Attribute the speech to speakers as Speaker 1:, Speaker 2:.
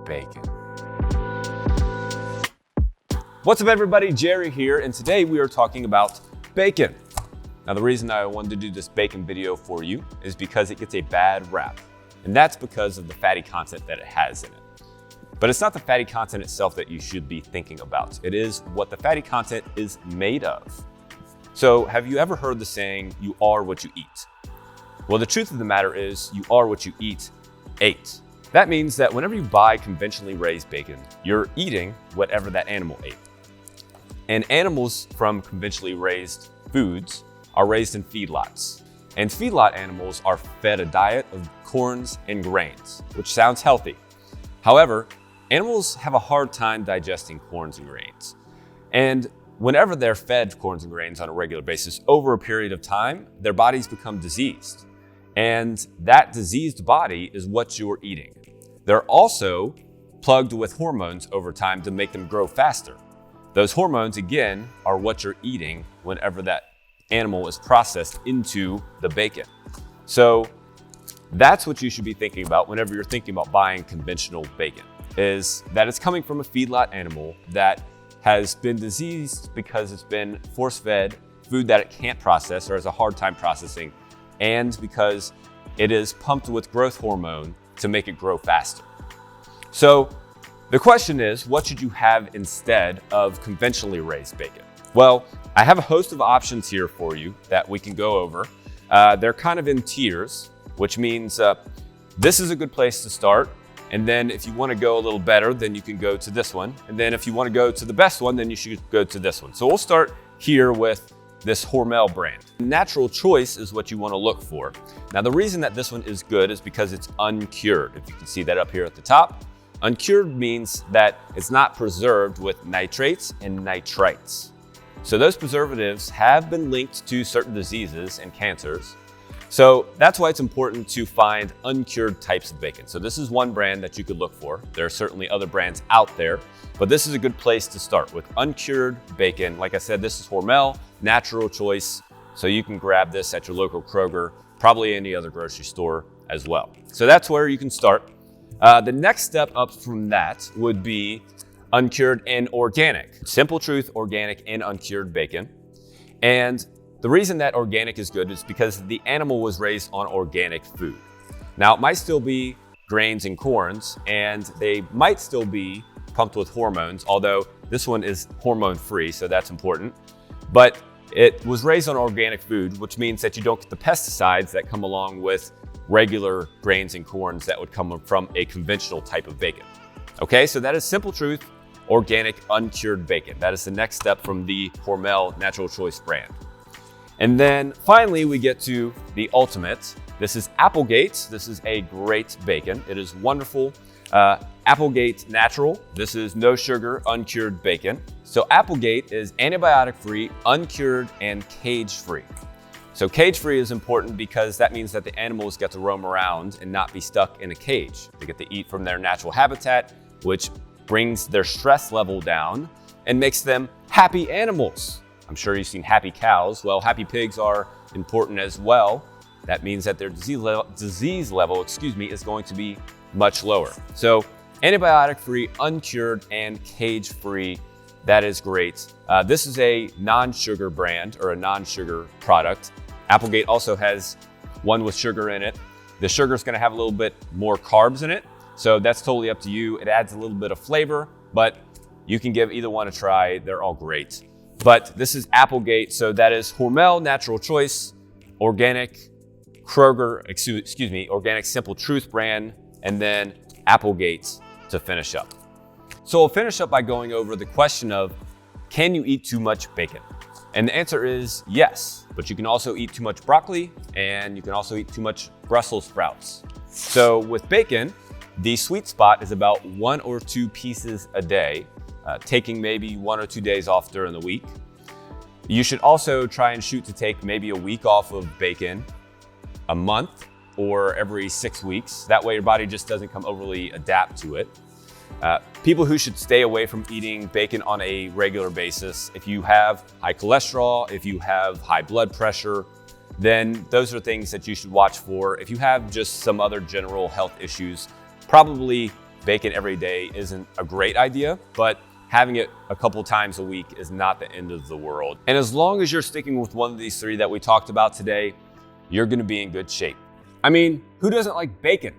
Speaker 1: bacon. What's up everybody, Jerry here, and today we are talking about bacon. Now the reason I wanted to do this bacon video for you is because it gets a bad rap, and that's because of the fatty content that it has in it. But it's not the fatty content itself that you should be thinking about. It is what the fatty content is made of. So have you ever heard the saying, you are what you eat? Well, the truth of the matter is you are what you ate. That means that whenever you buy conventionally raised bacon, you're eating whatever that animal ate. And animals from conventionally raised foods are raised in feedlots. And feedlot animals are fed a diet of corns and grains, which sounds healthy. However, animals have a hard time digesting corns and grains. And whenever they're fed corns and grains on a regular basis over a period of time, their bodies become diseased. And that diseased body is what you're eating. They're also plugged with hormones over time to make them grow faster. Those hormones, again, are what you're eating whenever that animal is processed into the bacon. So that's what you should be thinking about whenever you're thinking about buying conventional bacon, is that it's coming from a feedlot animal that has been diseased because it's been force-fed food that it can't process or has a hard time processing, and because it is pumped with growth hormone to make it grow faster. So the question is, what should you have instead of conventionally raised bacon? Well, I have a host of options here for you that we can go over. They're kind of in tiers, which means this is a good place to start. And then if you want to go a little better, then you can go to this one. And then if you want to go to the best one, then you should go to this one. So we'll start here with this Hormel brand. Natural Choice is what you want to look for. Now, the reason that this one is good is because it's uncured. If you can see that up here at the top. Uncured means that it's not preserved with nitrates and nitrites. So those preservatives have been linked to certain diseases and cancers. So that's why it's important to find uncured types of bacon. So this is one brand that you could look for. There are certainly other brands out there, but this is a good place to start with uncured bacon. Like I said, this is Hormel, Natural Choice. So you can grab this at your local Kroger, probably any other grocery store as well. So that's where you can start. The next step up from that would be uncured and organic. Simple Truth organic and uncured bacon. And the reason that organic is good is because the animal was raised on organic food. Now, it might still be grains and corns, and they might still be pumped with hormones, although this one is hormone-free, so that's important. But it was raised on organic food, which means that you don't get the pesticides that come along with regular grains and corns that would come from a conventional type of bacon. Okay, so that is Simple Truth organic uncured bacon. That is the next step from the Hormel Natural Choice brand. And then finally, we get to the ultimate. This is Applegate. This is a great bacon. It is wonderful. Applegate Natural. This is no sugar, uncured bacon. So Applegate is antibiotic-free, uncured, and cage-free. So cage-free is important because that means that the animals get to roam around and not be stuck in a cage. They get to eat from their natural habitat, which brings their stress level down and makes them happy animals. I'm sure you've seen happy cows. Well, happy pigs are important as well. That means that their disease level is going to be much lower. So antibiotic-free, uncured, and cage-free, that is great. This is a non-sugar brand or a non-sugar product. Applegate also has one with sugar in it. The sugar is going to have a little bit more carbs in it, so that's totally up to you. It adds a little bit of flavor, but you can give either one a try. They're all great. But this is Applegate, so that is Hormel Natural Choice, organic Kroger, organic Simple Truth brand, and then Applegate to finish up. So we'll finish up by going over the question of, can you eat too much bacon? And the answer is yes, but you can also eat too much broccoli, and you can also eat too much Brussels sprouts. So with bacon, the sweet spot is about 1 or 2 pieces a day, taking maybe 1 or 2 days off during the week. You should also try and shoot to take maybe a week off of bacon a month or every 6 weeks. That way your body just doesn't come overly adapt to it. People who should stay away from eating bacon on a regular basis, if you have high cholesterol, if you have high blood pressure, then those are things that you should watch for. If you have just some other general health issues, probably bacon every day isn't a great idea, but having it a couple times a week is not the end of the world. And as long as you're sticking with one of these three that we talked about today, you're gonna be in good shape. I mean, who doesn't like bacon?